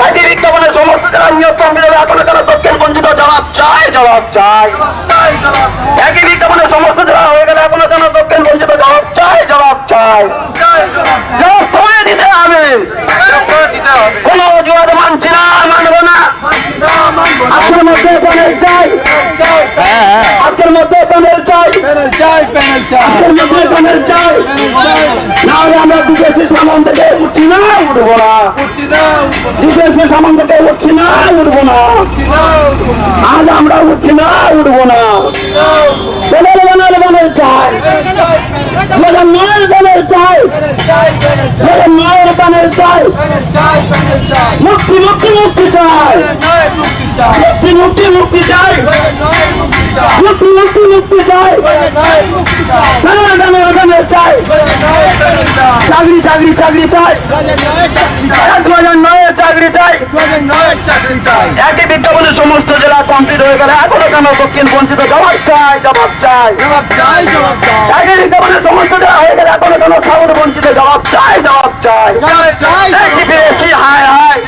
একই বিজ্ঞাপনের সমস্ত জেলা নিয়োগ কমপ্লিট হলে এখনো কেন দক্ষিণ বঞ্চিত? জবাব চাই, জবাব চাই। একই বিজ্ঞাপনের সমস্ত জেলা হয়ে গেলে এখনো কেন দক্ষিণ বঞ্চিত? জবাব চাই, জবাব চাই। জবাব সময় দিতে হবে। কোন অজুহাত মানছি না, মানবো না। আজকের মধ্যে প্যানেল চাই, আজকের মধ্যে প্যানেল চাই, আজকের মধ্যে প্যানেল চাই। নাহলে আমরা বিদেশি সামান থেকে উঠছি না, উঠবো না। বিদেশি সামান থেকে উঠছি না, উঠবো না। আজ আমরা উঠছি না, উঠবো না। প্যানেল বানাল প্যানেল চাই, নয়ের প্যানেল চাই, নয়ের প্যানেল চাই। মুক্তি মুক্তি মুক্তি চাই, মুক্তি মুক্তি মুক্তি চাই, মুক্তি মুক্তি মুক্তি চাই। চাই চাকরি চাকরি চাকরি চাই, 2009 চাকরি চাই। একই বিজ্ঞাপনের সমস্ত জেলা কমপ্লিট হয়ে গেলে এখনো কেন দক্ষিণ বঞ্চিত? জবাব চাই, জবাব চাই। একই বিজ্ঞাপনের সমস্ত জেলা হয়ে গেলে এখনো কেন সাউথ বঞ্চিত? জবাব চাই, জবাব চাই। হায় হায়।